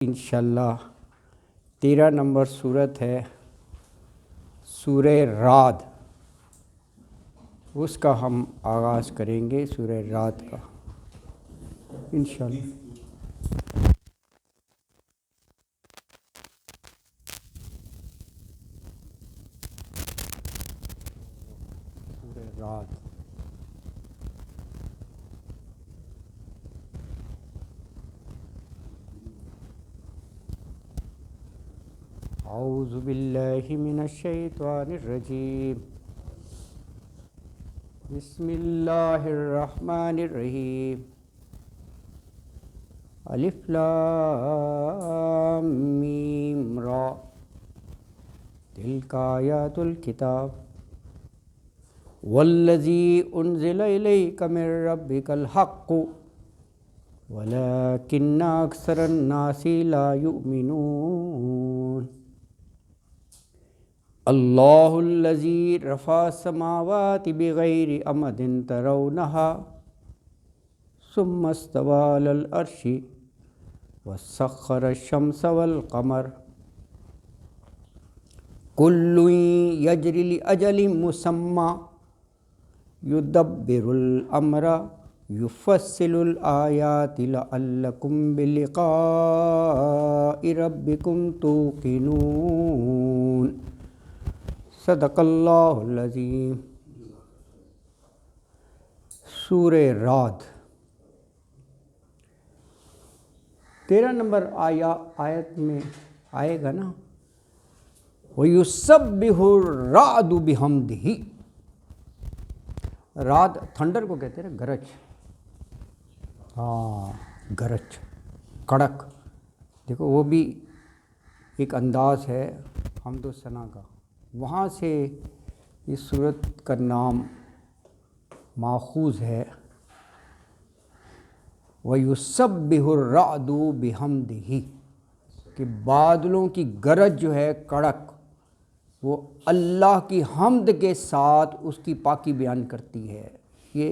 انشاءاللہ 13 نمبر صورت ہے سورہ رعد، اس کا ہم آغاز کریں گے، سورہ رعد کا انشاءاللہ۔ سورہ رعد اعوذ باللہ من الشیطان الرجیم، بسم اللہ الرحمن الرحیم، الف لام میم را، تلک آیات الکتاب والذی انزل الیک من ربک الحق ولکن اکثر الناس لا یؤمنون۔ اللہ الذی رفع السماوات بغیر عمد ترونها ثم استوى علی العرش وسخر الشمس والقمر کل یجری لأجل مسمى یدبر الامر یفصل الآیات لعلکم بلقاء ربکم توقنون۔ صدق اللہ العظیم۔ سورہ رعد 13 نمبر آیت میں آئے گا نا، وَيُسَبِّحُ الرَّعْدُ بِحَمْدِهِ۔ رعد تھنڈر کو کہتے ہیں نا، گرج، گرج، کڑک۔ دیکھو وہ بھی ایک انداز ہے حمد و ثنا کا، وہاں سے اس سورت کا نام ماخوذ ہے۔ وَيُسَبِّحُ الرَّعْدُ بِحَمْدِهِ، کہ بادلوں کی گرج جو ہے، کڑک، وہ اللہ کی حمد کے ساتھ اس کی پاکی بیان کرتی ہے۔ یہ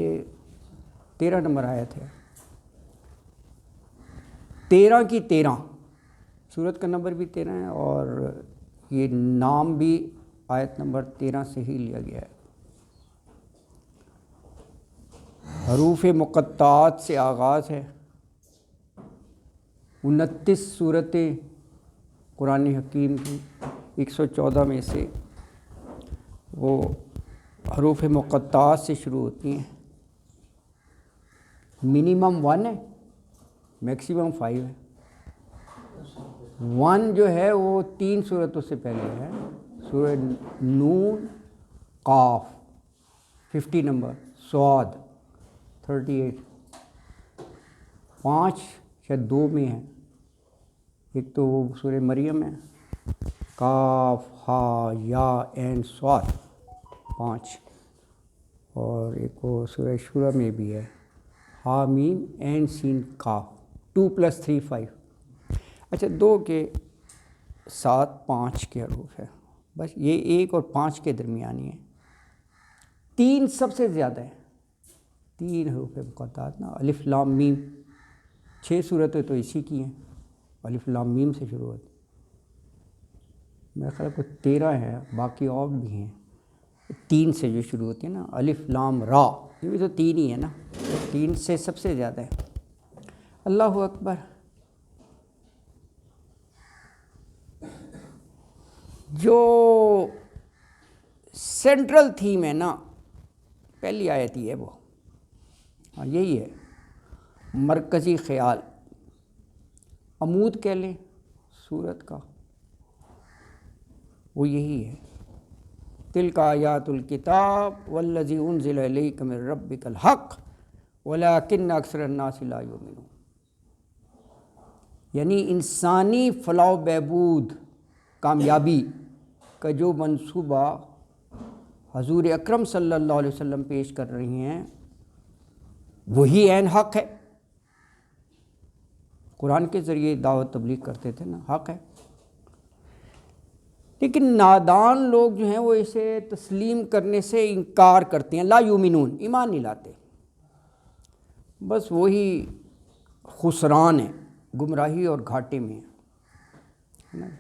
13 نمبر آیت ہے، 13 کی 13، سورت کا نمبر بھی 13 ہے اور یہ نام بھی آیت نمبر 13 سے ہی لیا گیا ہے۔ حروف مقطعات سے آغاز ہے، 29 صورتیں قرآن حکیم کی 114 میں سے وہ حروف مقطعات سے شروع ہوتی ہیں۔ منیمم 1 ہے، میکسیمم 5 ہے۔ 1 جو ہے وہ 3 صورتوں سے پہلے ہے، سورہ نون، قاف 50 نمبر، صاد 38، 5 شاید 2 میں ہے، ایک تو وہ سورہ مریم ہے، کاف ہا یا عین صاد 5، اور ایک وہ سورہ شورى میں بھی ہے، ہا میم عین سین کاف 2 + 3 5۔ اچھا، 2 کے ساتھ 5 کے حروف ہے، بس یہ 1 اور 5 کے درمیانی ہے۔ 3 سب سے زیادہ ہے، 3 حروف مقطعات نا، الف لام میم، 6 صورتیں تو اسی کی ہیں، الف لام میم سے شروع ہوتی، میرا خیال کو 13 ہے، باقی اور بھی ہیں 3 سے جو شروع ہوتی ہیں نا، الف لام را، یہ بھی تو 3 ہی ہے نا، 3 سے سب سے زیادہ ہے۔ اللہ اکبر۔ جو سینٹرل تھیم ہے نا، پہلی آیت ہی ہے وہ، یہی ہے مرکزی خیال، عمود کہہ لیں سورت کا، وہ یہی ہے، تلک آیات الکتاب والذی انزل الیک من ربک الحق ولکن اکثر الناس لا یؤمنون۔ یعنی انسانی فلاح و بہبود، کامیابی کا جو منصوبہ حضور اکرم صلی اللہ علیہ وسلم پیش کر رہی ہیں، وہی عین حق ہے۔ قرآن کے ذریعے دعوت تبلیغ کرتے تھے نا، حق ہے، لیکن نادان لوگ جو ہیں وہ اسے تسلیم کرنے سے انکار کرتے ہیں، لا یؤمنون، ایمان نہیں لاتے، بس وہی خسران ہے، گمراہی اور گھاٹے میں ہے۔ ہے نا.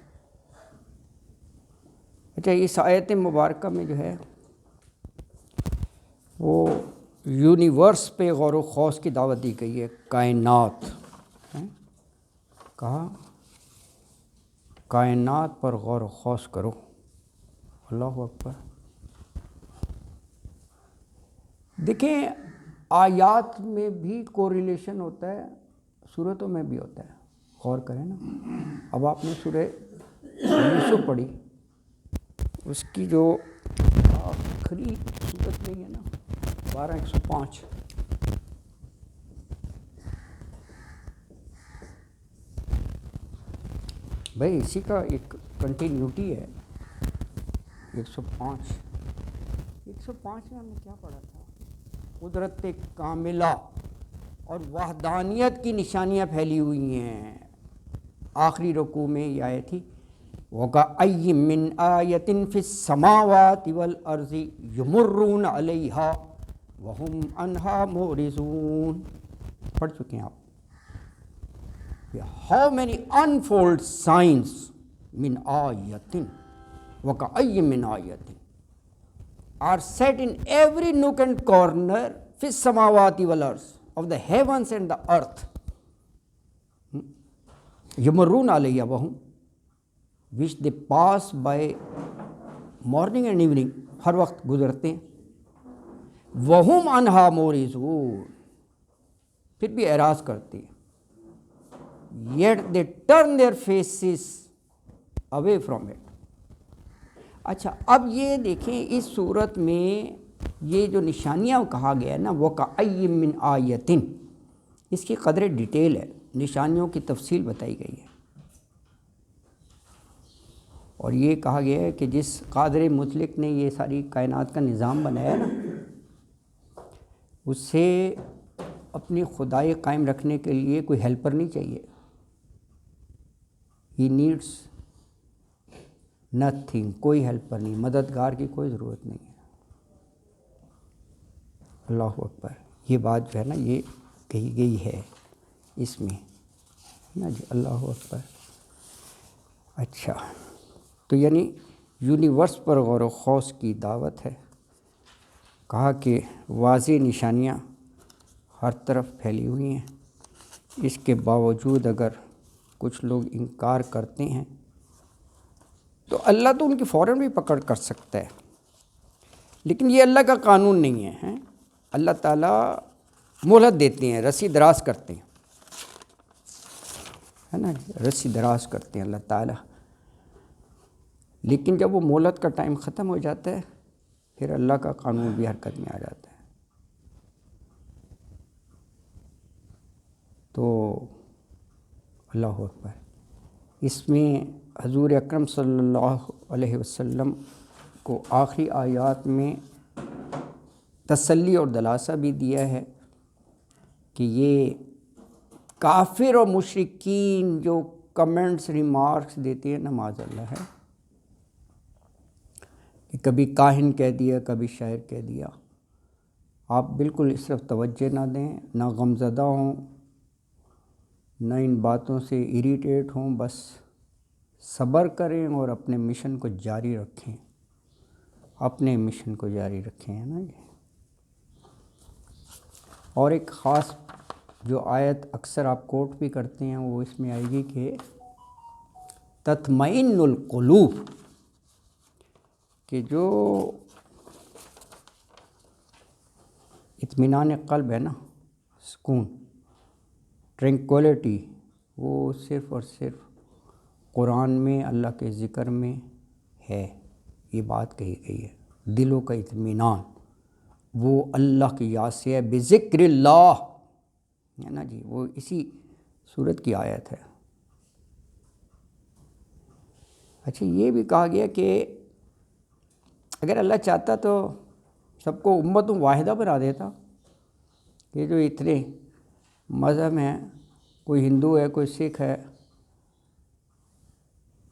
اچھا اس آیت مبارکہ میں جو ہے وہ یونیورس پہ غور و خوض کی دعوت دی گئی ہے. کائنات کہا کائنات پر غور و خوض کرو. اللہ اکبر. دیکھیں آیات میں بھی کوریلیشن ہوتا ہے، سورتوں میں بھی ہوتا ہے. غور کریں نا. اب آپ نے سورہ یوسف پڑھی، اس کی جو آخری سورت نہیں ہے نا 12:105، بھائی اسی کا ایک کنٹینیوٹی ہے. 105 میں ہم نے کیا پڑھا تھا؟ قدرت کاملہ اور وحدانیت کی نشانیاں پھیلی ہوئی ہیں. آخری رکوع میں یہ آیت تھی وَكَأَيٍّ مِّنْ آيَةٍ فِي السَّمَاوَاتِ وَالْأَرْضِ يَمُرُّونَ عَلَيْهَا وَهُمْ عَنْهَا مُعْرِضُونَ. پڑھ چکے ہیں آپ. How many unfold signs min ayatin وَكَأَيٍّ مِّنْ آيَةٍ are set in every nook and corner فِي السَّمَاوَاتِ وَالْأَرْضِ of the heavens and the earth. يَمُرُّونَ عَلَيْهَا وَهُمْ which they pass by morning and evening، ہر وقت گزرتے ہیں. وَهُمْ عَنْهَا مُعْرِضُونَ، پھر بھی اعراض کرتے ہیں. yet they turn their faces away from it. اچھا اب یہ دیکھیں اس صورت میں یہ جو نشانیاں کہا گیا ہے نا وَكَأَيٍّ مِّنْ آیَةٍ، اس کی قدر ڈیٹیل ہے، نشانیوں کی تفصیل بتائی گئی ہے. اور یہ کہا گیا ہے کہ جس قادر مطلق نے یہ ساری کائنات کا نظام بنایا نا، اس سے اپنی خدائی قائم رکھنے کے لیے کوئی ہیلپر نہیں چاہیے. ہی نیڈس نتھنگ، کوئی ہیلپر نہیں، مددگار کی کوئی ضرورت نہیں ہے. اللہ اکبر. یہ بات جو ہے نا یہ کہی گئی ہے اس میں نا جی. اللہ اکبر. اچھا تو یعنی یونیورس پر غور و خوض کی دعوت ہے. کہا کہ واضح نشانیاں ہر طرف پھیلی ہوئی ہیں، اس کے باوجود اگر کچھ لوگ انکار کرتے ہیں تو اللہ تو ان کی فوراً بھی پکڑ کر سکتا ہے، لیکن یہ اللہ کا قانون نہیں ہے. اللہ تعالیٰ مہلت دیتے ہیں، رسی دراز کرتے ہیں، ہے نا، رسی دراز کرتے ہیں اللہ تعالیٰ. لیکن جب وہ مہلت کا ٹائم ختم ہو جاتا ہے پھر اللہ کا قانون بھی حرکت میں آ جاتا ہے. تو اللہ اکبر. اس میں حضور اکرم صلی اللہ علیہ وسلم کو آخری آیات میں تسلی اور دلاسا بھی دیا ہے کہ یہ کافر اور مشرکین جو کمنٹس ریمارکس دیتے ہیں نماز اللہ ہے کہ کبھی کاہن کہہ دیا کبھی شاعر کہہ دیا، آپ بالکل اس طرف توجہ نہ دیں، نہ غمزدہ ہوں، نہ ان باتوں سے اریٹیٹ ہوں، بس صبر کریں اور اپنے مشن کو جاری رکھیں، اپنے مشن کو جاری رکھیں، ہے نا جی. اور ایک خاص جو آیت اکثر آپ کوٹ بھی کرتے ہیں وہ اس میں آئے گی کہ تطمئن القلوب، کہ جو اطمینان قلب ہے نا، سکون، ٹرنکولیٹی، وہ صرف اور صرف قرآن میں اللہ کے ذکر میں ہے. یہ بات کہی گئی ہے. دلوں کا اطمینان وہ اللہ کی یاد سے ہے، بذکر اللہ، ہے نا جی. وہ اسی سورت کی آیت ہے. اچھا یہ بھی کہا گیا کہ اگر اللہ چاہتا تو سب کو امت واحدہ بنا دیتا، کہ جو اتنے مذہب ہیں، کوئی ہندو ہے کوئی سکھ ہے،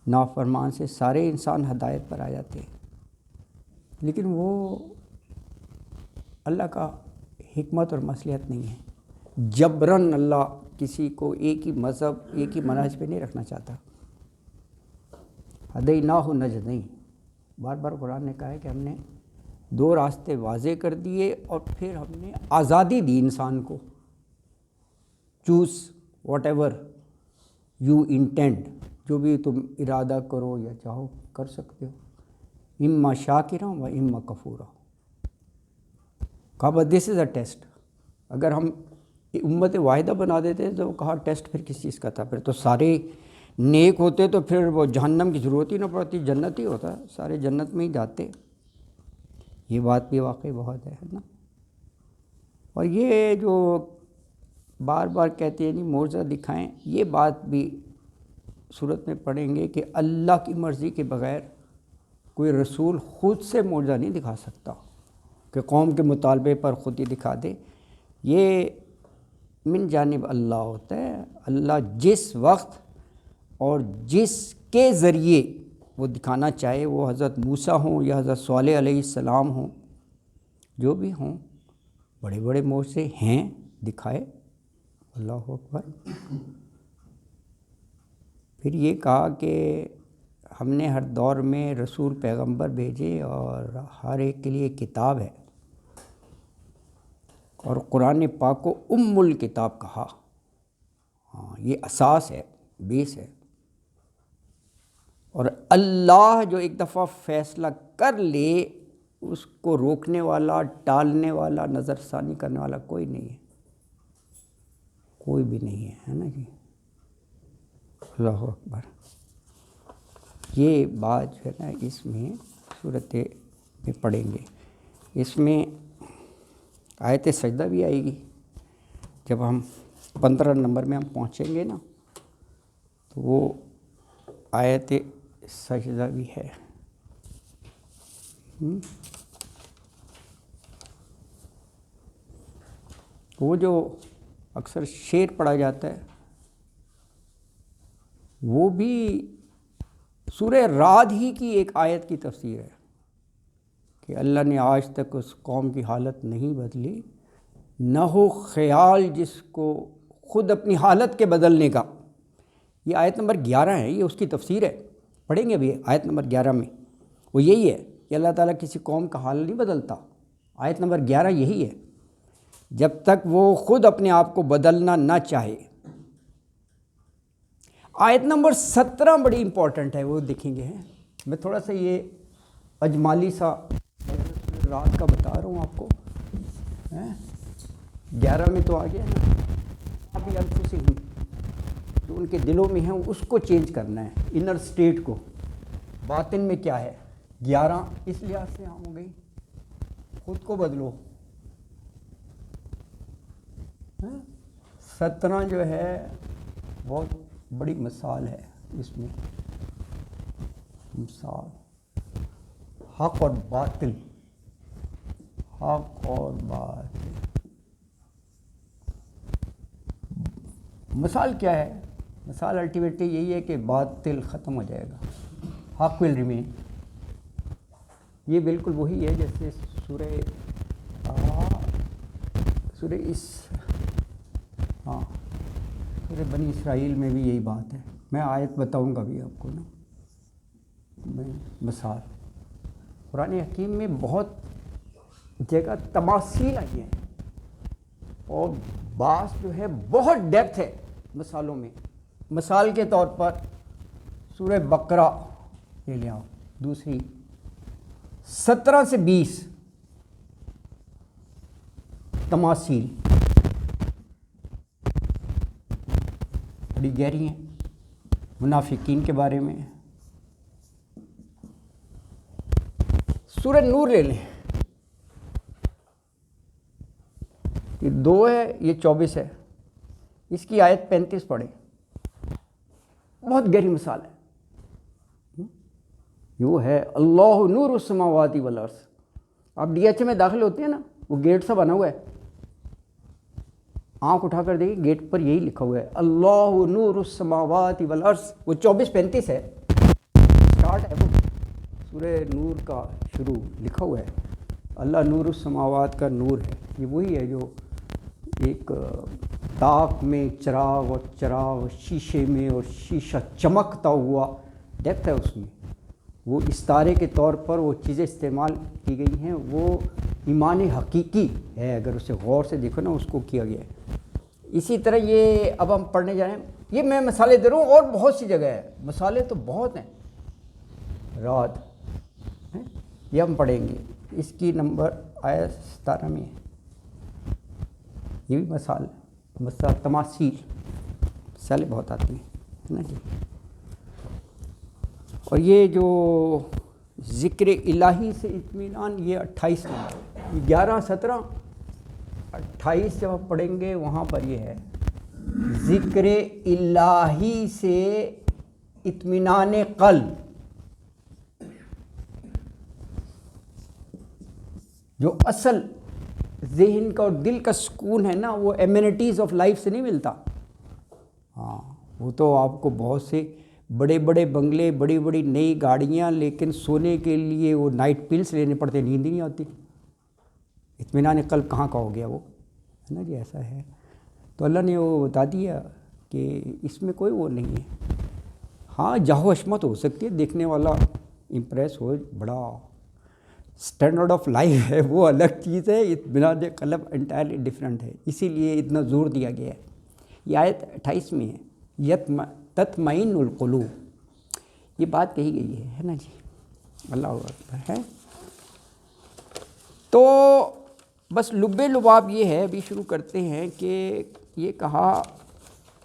نافرمان سے سارے انسان ہدایت پر آ جاتے ہیں. لیکن وہ اللہ کا حکمت اور مصلحت نہیں ہے. جبراً اللہ کسی کو ایک ہی مذہب ایک ہی منہج پہ نہیں رکھنا چاہتا. ہدیناہ النجدین، بار بار قرآن نے کہا ہے کہ ہم نے دو راستے واضح کر دیے اور پھر ہم نے آزادی دی انسان کو، choose what ever you intend, جو بھی تم ارادہ کرو یا چاہو کر سکتے ہو، اما شاکرا و اما کفورا۔ کہا بس دس از اے ٹیسٹ، اگر ہم امت واحدہ بنا دیتے تو کہا ٹیسٹ پھر کس چیز کا تھا، پھر تو سارے نیک ہوتے تو پھر وہ جہنم کی ضرورت ہی نہ پڑتی، جنت ہی ہوتا، سارے جنت میں ہی جاتے۔ یہ بات بھی واقعی بہت ہے نا۔ اور یہ جو بار بار کہتے ہیں نہیں معجزہ دکھائیں، یہ بات بھی صورت میں پڑھیں گے کہ اللہ کی مرضی کے بغیر کوئی رسول خود سے معجزہ نہیں دکھا سکتا کہ قوم کے مطالبے پر خود ہی دکھا دے، یہ من جانب اللہ ہوتا ہے۔ اللہ جس وقت اور جس کے ذریعے وہ دکھانا چاہے، وہ حضرت موسیٰ ہوں یا حضرت صالح علیہ السلام ہوں، جو بھی ہوں، بڑے بڑے معجزے ہیں، دکھائے، اللہ اکبر۔ پھر یہ کہا کہ ہم نے ہر دور میں رسول پیغمبر بھیجے اور ہر ایک کے لیے کتاب ہے، اور قرآن پاک کو ام الکتاب کہا۔ ہاں، یہ اساس ہے، بیس ہے۔ اور اللہ جو ایک دفعہ فیصلہ کر لے، اس کو روکنے والا، ٹالنے والا، نظر ثانی کرنے والا کوئی نہیں ہے، کوئی بھی نہیں ہے نا جی۔ اللہ اکبر۔ یہ بات جو ہے نا اس میں صورت میں پڑھیں گے، اس میں آیت سجدہ بھی آئے گی، جب ہم 15 نمبر میں ہم پہنچیں گے نا تو وہ آیت سجدہ بھی ہے۔ وہ جو اکثر شعر پڑھا جاتا ہے وہ بھی سورہ رعد ہی کی ایک آیت کی تفسیر ہے کہ اللہ نے آج تک اس قوم کی حالت نہیں بدلی، نہ ہو خیال جس کو خود اپنی حالت کے بدلنے کا۔ یہ آیت نمبر 11 ہے، یہ اس کی تفسیر ہے، پڑھیں گے ابھی آیت نمبر 11 میں، وہ یہی ہے کہ اللہ تعالیٰ کسی قوم کا حال نہیں بدلتا۔ آیت نمبر 11 یہی ہے، جب تک وہ خود اپنے آپ کو بدلنا نہ چاہے۔ آیت نمبر 17 بڑی امپورٹنٹ ہے، وہ دیکھیں گے۔ میں تھوڑا سا یہ اجمالی سا رات کا بتا رہا ہوں آپ کو، 11 میں تو آ گیا نا، ابھی انفسہم، جو ان کے دلوں میں ہیں اس کو چینج کرنا ہے، انر سٹیٹ کو۔ باطن میں کیا ہے؟ 11 اس لحاظ سے ہو گئی، خود کو بدلو۔ 17 جو ہے بہت بڑی مثال ہے اس میں، مثال حق اور باطل، حق اور باطل۔ مثال کیا ہے؟ مثال الٹیمیٹلی یہی ہے کہ باطل ختم ہو جائے گا، حق ول ریمین۔ یہ بالکل وہی ہے جیسے سورہ بنی اسرائیل میں بھی یہی بات ہے۔ میں آیت بتاؤں گا بھی آپ کو نا، مثال قرآن حکیم میں بہت جگہ تماثیل آئی ہیں، اور بعض جو ہے بہت ڈیپتھ ہے مثالوں میں۔ مثال کے طور پر سورہ بقرہ لے لے آؤ، دوسری 17 سے 20 تماثیل بڑی گہری ہیں، منافقین کے بارے میں۔ سورہ نور لے لیں، یہ 2 ہے، یہ 24 ہے، اس کی آیت 35 پڑھیں، بہت گہری مثال ہے۔ یہ ہے اللہ نور السماوات والارض۔ آپ ڈی ایچ اے میں داخل ہوتے ہیں نا، وہ گیٹ سا بنا ہوا ہے، آنکھ اٹھا کر دیکھیں، گیٹ پر یہی لکھا ہوا ہے اللہ نور السماوات والارض۔ وہ 24-35 ہے، اسٹارٹ ہے وہ سورہ نور کا، شروع لکھا ہوا ہے اللہ نور السماوات کا نور ہے۔ یہ وہی ہے جو ایک طاق میں چراغ، اور چراغ شیشے میں، اور شیشہ چمکتا ہوا، ڈیپتھ ہے اس میں۔ وہ استارے کے طور پر وہ چیزیں استعمال کی گئی ہیں، وہ ایمان حقیقی ہے، اگر اسے غور سے دیکھو نا اس کو کیا گیا ہے۔ اسی طرح یہ اب ہم پڑھنے جا رہے ہیں، یہ میں مثالیں دے رہا ہوں، اور بہت سی جگہ ہے، مثالیں تو بہت ہیں۔ رات یہ ہم پڑھیں گے، اس کی نمبر آیت 17 میں ہے، یہ بھی مثال تماثیل، مثالیں بہت آتی ہیں، ہے نا جی۔ اور یہ جو ذکر الہی سے اطمینان، یہ 28 نمبر، 11 17 28 جب آپ پڑھیں گے وہاں پر یہ ہے، ذکر الہی سے اطمینان قلب، جو اصل ذہن کا اور دل کا سکون ہے نا، وہ ایمینٹیز آف لائف سے نہیں ملتا۔ ہاں وہ تو آپ کو بہت سے بڑے بڑے بنگلے، بڑی بڑی نئی گاڑیاں، لیکن سونے کے لیے وہ نائٹ پلس لینے پڑتے، نیند ہی نہیں آتی۔ اطمینان قلب کہاں کا ہو گیا وہ، ہے نا جی، ایسا ہے۔ تو اللہ نے وہ بتا دیا کہ اس میں کوئی وہ نہیں ہے۔ ہاں جاہ و عشمت ہو سکتی ہے، دیکھنے والا امپریس ہو، بڑا اسٹینڈرڈ آف لائف ہے، وہ الگ چیز ہے۔ اطمینان قلب انٹائرلی ڈفرینٹ ہے، اسی لیے اتنا زور دیا گیا ہے۔ یہ آیت 28 میں ہے، تطمئن القلوب، یہ بات کہی گئی ہے نا جی، اللہ اکبر ہے۔ تو بس لب لباب یہ ہے، ابھی شروع کرتے ہیں کہ یہ کہا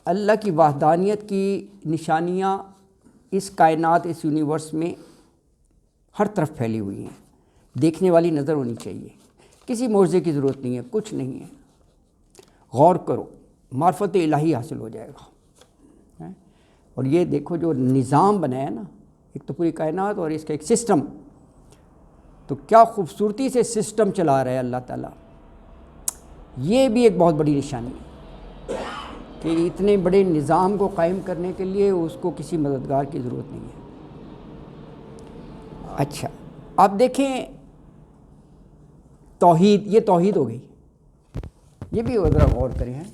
اللہ کی وحدانیت کی نشانیاں اس کائنات، اس یونیورس میں ہر طرف پھیلی ہوئی ہیں، دیکھنے والی نظر ہونی چاہیے، کسی معجزے کی ضرورت نہیں ہے، کچھ نہیں ہے، غور کرو، معرفت الہی حاصل ہو جائے گا۔ اور یہ دیکھو جو نظام بنا ہے نا، ایک تو پوری کائنات اور اس کا ایک سسٹم، تو کیا خوبصورتی سے سسٹم چلا رہا ہے اللہ تعالیٰ۔ یہ بھی ایک بہت بڑی نشانی ہے کہ اتنے بڑے نظام کو قائم کرنے کے لیے اس کو کسی مددگار کی ضرورت نہیں ہے۔ اچھا آپ دیکھیں توحید، یہ توحید ہو گئی، یہ بھی ذرا غور کریں ہیں۔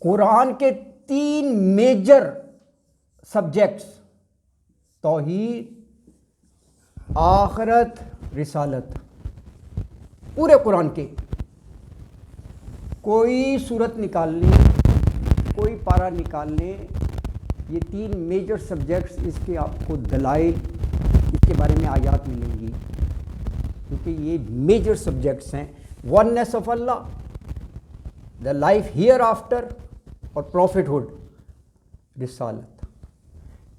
قرآن کے 3 میجر سبجیکٹس، توحید، آخرت، رسالت، پورے قرآن کے، کوئی صورت نکال لیں، کوئی پارہ نکال لیں، یہ 3 میجر سبجیکٹس، اس کے آپ کو دلائل، اس کے بارے میں آیات ملیں گی، کیونکہ یہ میجر سبجیکٹس ہیں۔ Oneness of Allah, the life hereafter, اور پروفٹ ہوڈ، رسالت۔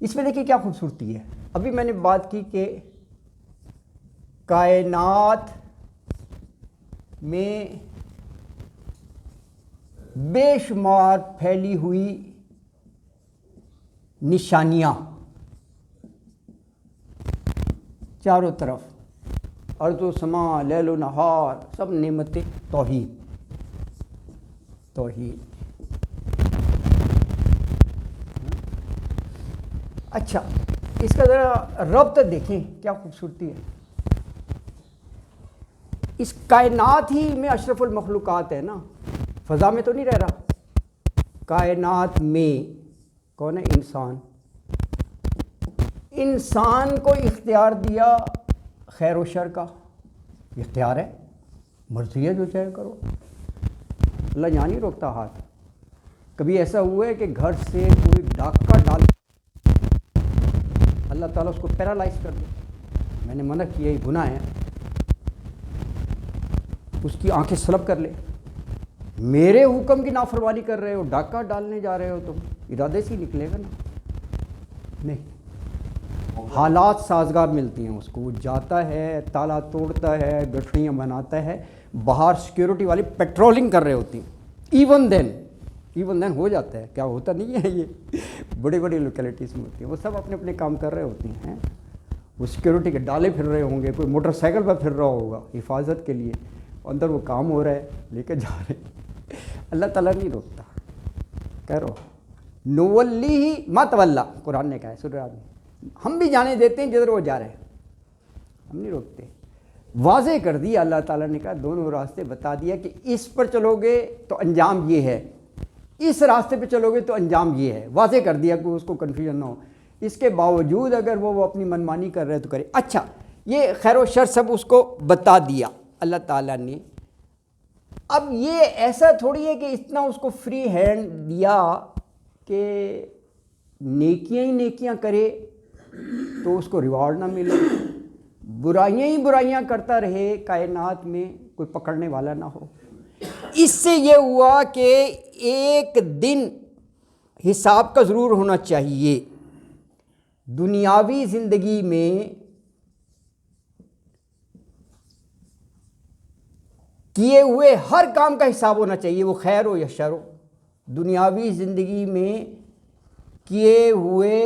اس میں دیکھیے کیا خوبصورتی ہے۔ ابھی میں نے بات کی کہ کائنات میں بے شمار پھیلی ہوئی نشانیاں چاروں طرف، ارض و سما، لیل و نہار، سب نعمتیں، توحید، توحید۔ اچھا اس کا ذرا ربط دیکھیں کیا خوبصورتی ہے۔ اس کائنات ہی میں اشرف المخلوقات ہے نا، فضا میں تو نہیں رہ رہا، کائنات میں کون ہے؟ انسان۔ انسان کو اختیار دیا خیر و شر کا، اختیار ہے، مرضی ہے، جو چاہے کرو، اللہ یہاں نہیں روکتا ہاتھ۔ کبھی ایسا ہوا ہے کہ گھر سے کوئی ڈاکہ ڈال اللہ تعالیٰ اس کو پیرالائز کر دے؟ میں نے منع کیا، یہ گناہ ہے، اس کی آنکھیں سلب کر لے، میرے حکم کی نافرمانی کر رہے ہو، ڈاکہ ڈالنے جا رہے ہو، تم ارادے سے ہی نکلے گا نا؟ نہیں، حالات سازگار ملتی ہیں اس کو، وہ جاتا ہے، تالا توڑتا ہے، گٹھڑیاں بناتا ہے، باہر سیکیورٹی والے پیٹرولنگ کر رہے ہوتی ہیں، ایون دین ہو جاتا ہے، کیا ہوتا نہیں ہے، یہ بڑی بڑی لوکیلٹیز میں ہوتی ہیں، وہ سب اپنے اپنے کام کر رہے ہوتے ہیں، وہ سیکیورٹی کے ڈالے پھر رہے ہوں گے، کوئی موٹر سائیکل پر پھر رہا ہوگا حفاظت کے لیے، اندر وہ کام ہو رہا ہے، لے کے جا رہے ہیں۔ اللہ تعالیٰ نہیں روکتا، کہہ رہو نولی ہی ما تولا، قرآن نے کہا ہے سورہ میں، ہم بھی جانے دیتے ہیں جدھر وہ جا رہے ہیں، ہم نہیں روکتے. واضح کر دیا اللہ تعالیٰ نے کہا، دونوں راستے بتا دیا کہ اس پر چلو گے تو انجام یہ ہے، اس راستے پہ چلو گے تو انجام یہ ہے. واضح کر دیا کہ اس کو کنفیوژن نہ ہو. اس کے باوجود اگر وہ اپنی منمانی کر رہے تو کرے. اچھا، یہ خیر و شر سب اس کو بتا دیا اللہ تعالیٰ نے. اب یہ ایسا تھوڑی ہے کہ اتنا اس کو فری ہینڈ دیا کہ نیکیاں ہی نیکیاں کرے تو اس کو ریوارڈ نہ ملے، برائیاں ہی برائیاں کرتا رہے کائنات میں کوئی پکڑنے والا نہ ہو. اس سے یہ ہوا کہ ایک دن حساب کا ضرور ہونا چاہیے. دنیاوی زندگی میں کیے ہوئے ہر کام کا حساب ہونا چاہیے، وہ خیر ہو یا شر ہو. دنیاوی زندگی میں کیے ہوئے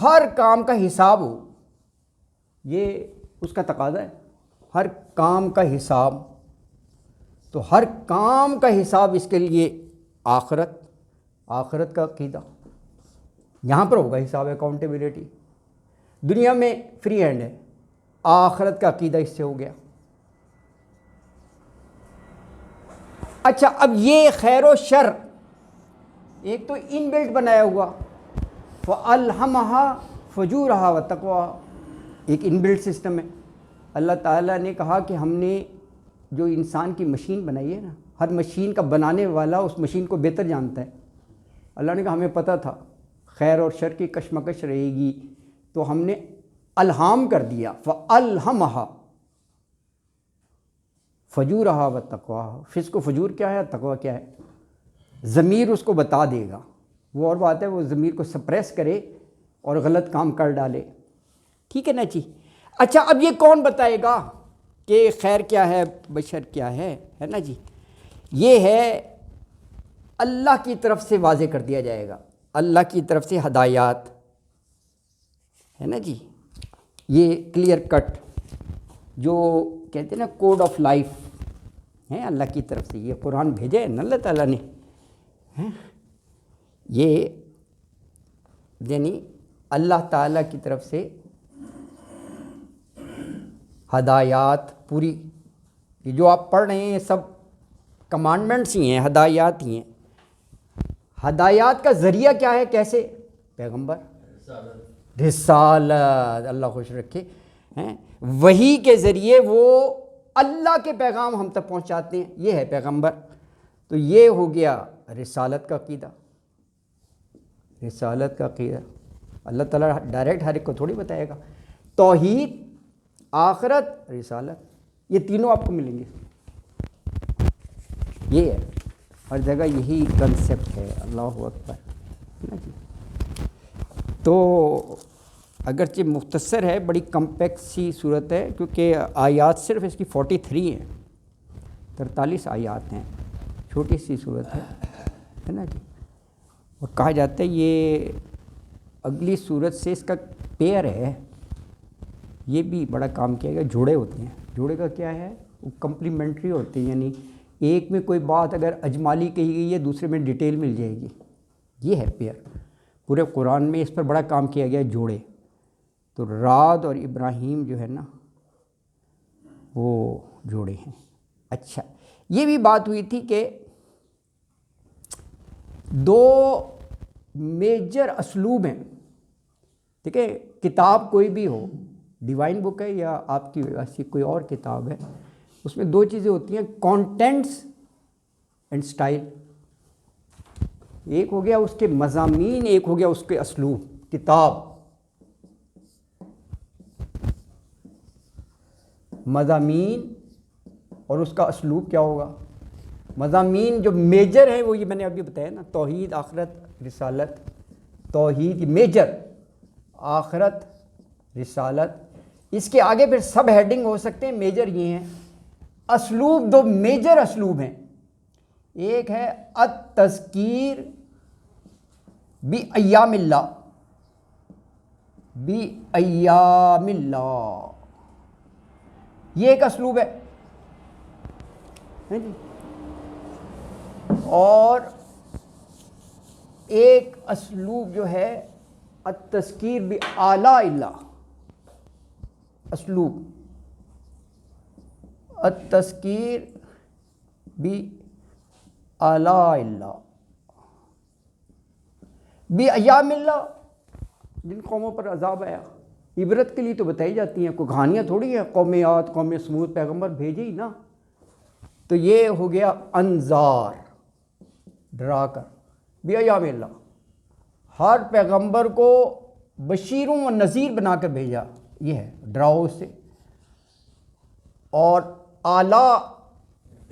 ہر کام کا حساب ہو، یہ اس کا تقاضا ہے. ہر کام کا حساب، تو ہر کام کا حساب اس کے لیے آخرت کا عقیدہ. یہاں پر ہوگا حساب، اکاؤنٹیبلٹی. دنیا میں فری ہینڈ ہے، آخرت کا عقیدہ اس سے ہو گیا. اچھا، اب یہ خیر و شر ایک تو ان بلٹ بنایا ہوا، فَأَلْهَمَهَا فُجُورَهَا وَتَقْوَاهَا، ایک ان بلٹ سسٹم ہے. اللہ تعالیٰ نے کہا کہ ہم نے جو انسان کی مشین بنائی ہے نا، ہر مشین کا بنانے والا اس مشین کو بہتر جانتا ہے. اللہ نے کہا ہمیں پتہ تھا خیر اور شر کی کشمکش رہے گی، تو ہم نے الہام کر دیا. فَأَلْهَمَهَا فجورہا وتقواہا. فسق و فجور کیا ہے، تقوی کیا ہے، ضمیر اس کو بتا دے گا. وہ اور بات ہے وہ ضمیر کو سپریس کرے اور غلط کام کر ڈالے. ٹھیک ہے نا جی. اچھا، اب یہ کون بتائے گا کہ خیر کیا ہے بشر کیا ہے نا جی؟ یہ ہے اللہ کی طرف سے واضح کر دیا جائے گا. اللہ کی طرف سے ہدایات ہے نا جی، یہ کلیئر کٹ جو کہتے ہیں نا کوڈ آف لائف ہے اللہ کی طرف سے. یہ قرآن بھیجے ہے نا اللہ تعالیٰ نے. یہ یعنی اللہ تعالیٰ کی طرف سے ہدایات پوری، یہ جو آپ پڑھ رہے ہیں سب کمانڈمنٹس ہی ہیں، ہدایات ہی ہیں. ہدایات کا ذریعہ کیا ہے، کیسے؟ پیغمبر، رسالت، اللہ خوش رکھے، وحی کے ذریعے وہ اللہ کے پیغام ہم تک پہنچاتے ہیں. یہ ہے پیغمبر. تو یہ ہو گیا رسالت کا عقیدہ. رسالت کا عقیدہ اللہ تعالیٰ ڈائریکٹ ہر ایک کو تھوڑی بتائے گا. توحید، آخرت، رسالت، یہ تینوں آپ کو ملیں گے. یہ ہے ہر جگہ یہی کنسیپٹ ہے. اللہ اکبر. تو اگرچہ مختصر ہے، بڑی کمپیکس سی صورت ہے، کیونکہ آیات صرف اس کی 43 ہیں، 43 آیات ہیں، چھوٹی سی صورت ہے نا جی. اور کہا جاتا ہے یہ اگلی صورت سے اس کا پیئر ہے. یہ بھی بڑا کام کیا گیا. جوڑے ہوتے ہیں، جوڑے کا کیا ہے، وہ کمپلیمنٹری ہوتے ہیں، یعنی ایک میں کوئی بات اگر اجمالی کہی گئی ہے دوسرے میں ڈیٹیل مل جائے گی. یہ ہے پیئر. پورے قرآن میں اس پر بڑا کام کیا گیا، جوڑے. تو رعد اور ابراہیم جو ہے نا وہ جوڑے ہیں. اچھا، یہ بھی بات ہوئی تھی کہ دو میجر اسلوب ہیں. ٹھیک ہے، کتاب کوئی بھی ہو، ڈیوائن بک ہے یا آپ کی ایسی کوئی اور کتاب ہے، اس میں دو چیزیں ہوتی ہیں، کانٹینٹس اینڈ سٹائل. ایک ہو گیا اس کے مضامین، ایک ہو گیا اس کے اسلوب. کتاب مضامین اور اس کا اسلوب کیا ہوگا. مضامین جو میجر ہیں وہ یہ میں نے ابھی بتایا نا، توحید، آخرت، رسالت. توحید میجر، آخرت، رسالت. اس کے آگے پھر سب ہیڈنگ ہو سکتے ہیں، میجر یہ ہیں. اسلوب دو میجر اسلوب ہیں. ایک ہے التذکیر بایام اللہ، بایام اللہ، یہ ایک اسلوب ہے جی. اور ایک اسلوب جو ہے التذکیر بآلاء اللہ، اسلوب التذکیر بآلاء اللہ، بایام اللہ، جن قوموں پر عذاب آیا، عبرت کے لیے تو بتائی جاتی ہیں، کوئی کہانیاں تھوڑی ہیں، قوم عاد قوم سمود پیغمبر بھیجے ہی نا، تو یہ ہو گیا انذار، ڈرا کر، بایام اللہ، ہر پیغمبر کو بشیروں و نذیر بنا کر بھیجا، یہ ہے ڈراؤ سے۔ اور آلاء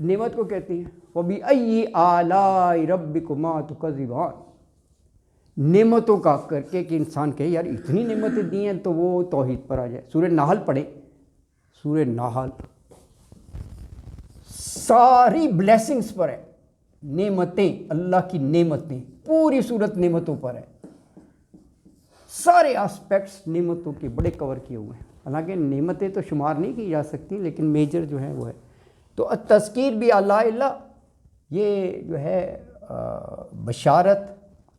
نعمت کو کہتی ہیں، وَبِأَيِّ آلَاءِ رَبِّكُمَا تُكَذِّبَانِ، نعمتوں کا کر کے کہ انسان کہے یار اتنی نعمتیں دی ہیں، تو وہ توحید پر آ جائے۔ سورہ نحل پڑھیں، سورہ نحل ساری بلیسنگز پر ہے، نعمتیں، اللہ کی نعمتیں، پوری صورت نعمتوں پر ہے، سارے آسپیکٹس نعمتوں کے بڑے کور کیے ہوئے ہیں۔ حالانکہ نعمتیں تو شمار نہیں کی جا سکتی، لیکن میجر جو ہے وہ ہے۔ تو التذکیر بآلاء اللہ، یہ جو ہے بشارت،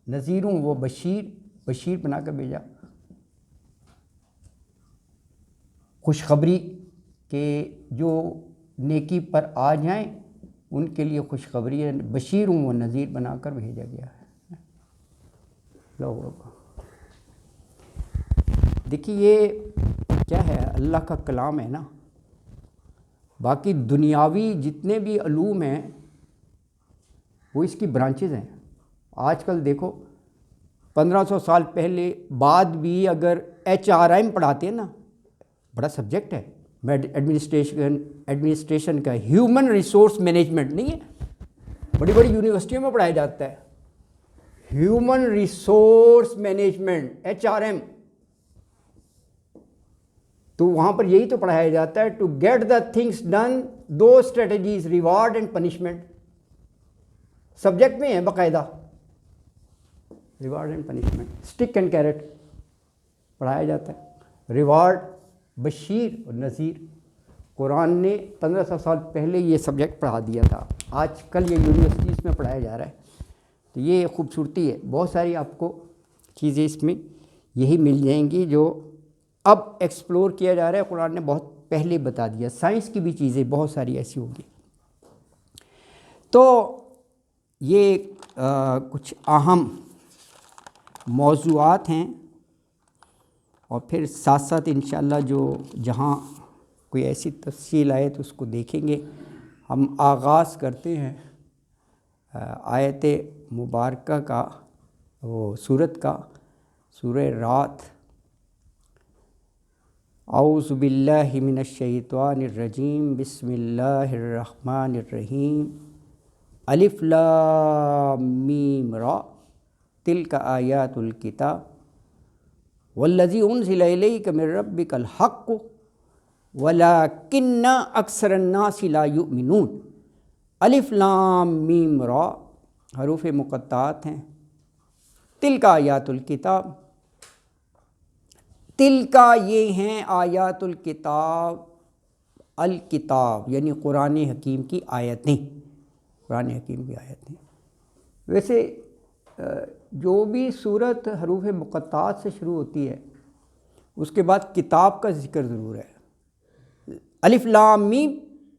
نذیروں وہ بشیر بنا کر بھیجا، خوشخبری کہ جو نیکی پر آ جائیں ان کے لیے خوشخبری ہے، بشیروں و نذیر بنا کر بھیجا گیا ہے۔ اللہ اکبر۔ دیکھیے یہ کیا ہے، اللہ کا کلام ہے نا، باقی دنیاوی جتنے بھی علوم ہیں وہ اس کی برانچز ہیں۔ آج کل دیکھو 1500 سال پہلے بعد بھی اگر HRM پڑھاتے ہیں نا، بڑا سبجیکٹ ہے، ایڈمنسٹریشن کا، ہیومن ریسورس مینجمنٹ نہیں ہے، بڑی بڑی یونیورسٹیوں میں پڑھایا جاتا ہے، ہیومن ریسورس مینجمنٹ HRM، تو وہاں پر یہی تو پڑھایا جاتا ہے، to get the things done, دو strategies, reward and punishment, subject میں ہے باقاعدہ، reward and punishment, stick and carrot پڑھایا جاتا ہے، ریوارڈ، بشیر اور نذیر۔ قرآن نے 1500 سال پہلے یہ سبجیکٹ پڑھا دیا تھا، آج کل یہ یونیورسٹیز میں پڑھایا جا رہا ہے۔ تو یہ خوبصورتی ہے، بہت ساری آپ کو چیزیں اس میں یہی مل جائیں گی جو اب ایکسپلور کیا جا رہا ہے، قرآن نے بہت پہلے بتا دیا، سائنس کی بھی چیزیں بہت ساری ایسی ہوں گی۔ تو یہ کچھ اہم موضوعات ہیں، اور پھر ساتھ ساتھ انشاءاللہ جو جہاں کوئی ایسی تفصیل آئے تو اس کو دیکھیں گے۔ ہم آغاز کرتے ہیں آیت مبارکہ کا، وہ سورت کا، سورہ رات۔ اعوذ باللہ من الشیطان الرجیم، بسم اللہ الرحمن الرحیم، الف لام میم را، تلک آیات الکتاب والذی انزل الیک من ربک الحق ولکن اکثر الناس لا یؤمنون۔ الف لام میم را حروف مقطعات ہیں، تلک آیات الکتاب، تلکا یہ ہیں آیات الکتاب، الکتاب یعنی قرآن حکیم کی آیتیں، قرآن حکیم کی آیتیں۔ ویسے جو بھی صورت حروف مقطعات سے شروع ہوتی ہے اس کے بعد کتاب کا ذکر ضرور ہے، الف لام میم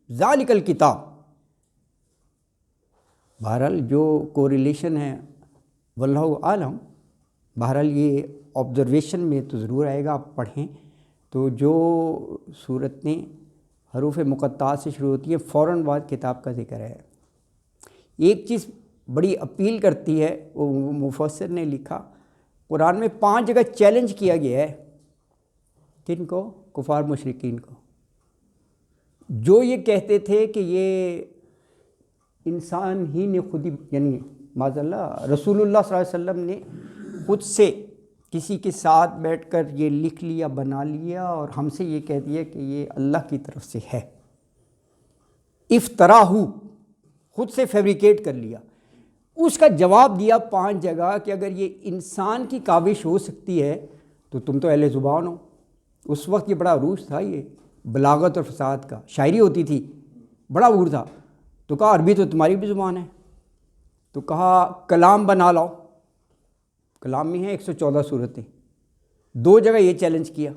ذالک الکتاب۔ بہرحال جو کوریلیشن ہے واللہ عالم، بہرحال یہ آبزرویشن میں تو ضرور آئے گا، آپ پڑھیں تو جو صورتیں حروف مقطعات سے شروع ہوتی ہیں فوراً بعد کتاب کا ذکر ہے۔ ایک چیز بڑی اپیل کرتی ہے، وہ مفسر نے لکھا، قرآن میں 5 جگہ چیلنج کیا گیا ہے، کن کو؟ کفار مشرکین کو، جو یہ کہتے تھے کہ یہ انسان ہی نے خود ہی، یعنی معاذ اللہ رسول اللہ صلی اللہ علیہ وسلم نے خود سے کسی کے ساتھ بیٹھ کر یہ لکھ لیا، بنا لیا، اور ہم سے یہ کہہ دیا کہ یہ اللہ کی طرف سے ہے، افطرا ہو، خود سے فیبریکیٹ کر لیا۔ اس کا جواب دیا 5 جگہ کہ اگر یہ انسان کی کاوش ہو سکتی ہے تو تم تو اہل زبان ہو۔ اس وقت یہ بڑا عروج تھا، یہ بلاغت اور فصاحت کا، شاعری ہوتی تھی، بڑا عروج تھا۔ تو کہا عربی تو تمہاری بھی زبان ہے، تو کہا کلام بنا لاؤ۔ کلام میں ہیں 114 صورتیں، 2 جگہ یہ چیلنج کیا،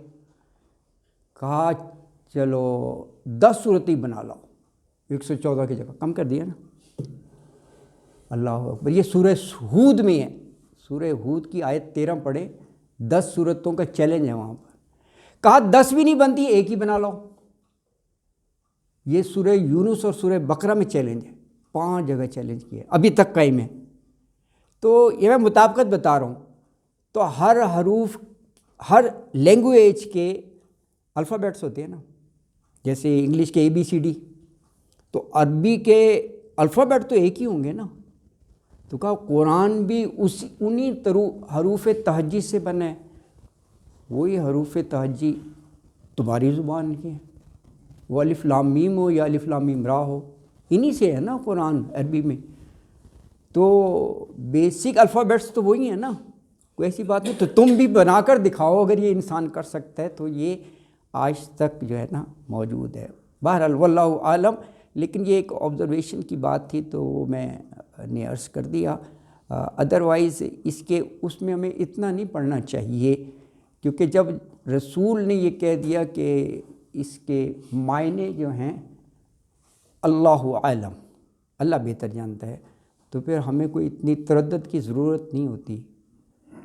کہا چلو 10 صورتیں بنا لاؤ، 114 کی جگہ کم کر دیا نا۔ اللہ اکبر، یہ سورہ ہود میں ہے، سورہ ہود کی آیت 13 پڑھے، 10 صورتوں کا چیلنج ہے وہاں پر۔ کہا 10 بھی نہیں بنتی، ایک ہی بنا لاؤ۔ یہ سورہ یونس اور سورہ بقرہ میں چیلنج ہے، 5 جگہ چیلنج کیا، ابھی تک قائم ہے۔ تو یہ میں مطابقت بتا رہا ہوں، تو ہر حروف، ہر لینگویج کے الفابیٹس ہوتے ہیں نا، جیسے انگلش کے ABCD، تو عربی کے الفابیٹ تو ایک ہی ہوں گے نا۔ تو کہا قرآن بھی انہی حروف تہجی سے بنا ہے، وہی حروف تہجی تمہاری زبان کی ہے، وہ الف لام میم ہو یا الف لام میم را ہو، انہی سے ہے نا قرآن عربی میں۔ تو بیسک الفابیٹس تو وہی ہیں نا، کوئی ایسی بات نہیں۔ تو تم بھی بنا کر دکھاؤ، اگر یہ انسان کر سکتا ہے تو یہ آج تک جو ہے نا موجود ہے۔ بہرحال واللہ عالم، لیکن یہ ایک آبزرویشن کی بات تھی تو وہ میں نے عرض کر دیا۔ ادروائز اس میں ہمیں اتنا نہیں پڑھنا چاہیے، کیونکہ جب رسول نے یہ کہہ دیا کہ اس کے معنی جو ہیں اللہ عالم، اللہ بہتر جانتا ہے، تو پھر ہمیں کوئی اتنی تردد کی ضرورت نہیں ہوتی۔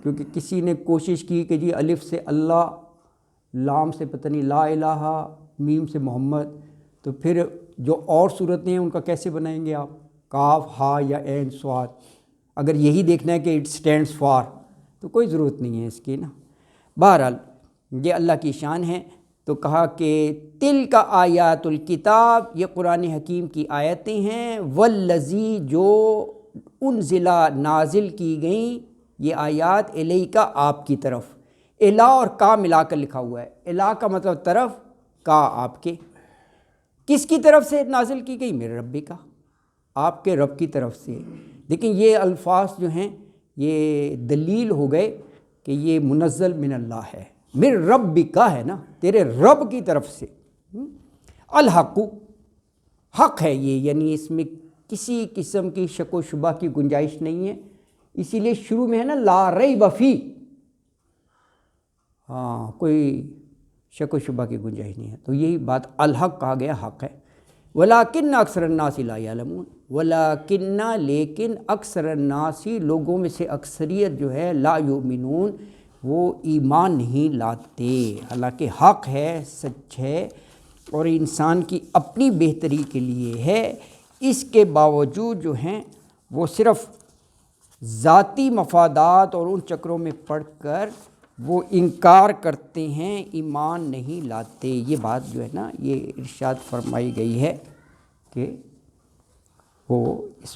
کیونکہ کسی نے کوشش کی کہ جی الف سے اللہ، لام سے پتہ نہیں لا الہ، میم سے محمد، تو پھر جو اور صورتیں ہیں ان کا کیسے بنائیں گے آپ؟ کاف، ہا یا عین صاد، اگر یہی دیکھنا ہے کہ اٹ سٹینڈز فار، تو کوئی ضرورت نہیں ہے اس کی نا۔ بہرحال یہ اللہ کی شان ہے۔ تو کہا کہ تل کا آیات الکتاب، یہ قرآن حکیم کی آیتیں ہیں، والذی جو انزلہ نازل کی گئیں یہ آیات، الیکا آپ کی طرف، الہ اور کا ملا کر لکھا ہوا ہے، الہ کا مطلب طرف، کا آپ کے، کس کی طرف سے نازل کی گئی؟ میرے رب کا، آپ کے رب کی طرف سے۔ لیکن یہ الفاظ جو ہیں یہ دلیل ہو گئے کہ یہ منزل من اللہ ہے، میرے رب کا ہے نا، تیرے رب کی طرف سے۔ الحق، حق ہے یہ، یعنی اس میں کسی قسم کی شک و شبہ کی گنجائش نہیں ہے، اسی لیے شروع میں ہے نا لا ریب فی، ہاں کوئی شک و شبہ کی گنجائش نہیں ہے، تو یہی بات الحق کہا گیا، حق ہے۔ وَلَٰكِنَّ أَكْثَرَ النَّاسِ لَا يَعْلَمُونَ، وَلَٰكِنَّ لیکن اکثر الناس، لوگوں میں سے اکثریت جو ہے، لا یؤمنون وہ ایمان نہیں لاتے، حالانکہ حق ہے، سچ ہے اور انسان کی اپنی بہتری کے لیے ہے، اس کے باوجود جو ہیں وہ صرف ذاتی مفادات اور ان چکروں میں پڑ کر وہ انکار کرتے ہیں، ایمان نہیں لاتے۔ یہ بات جو ہے نا یہ ارشاد فرمائی گئی ہے کہ وہ اس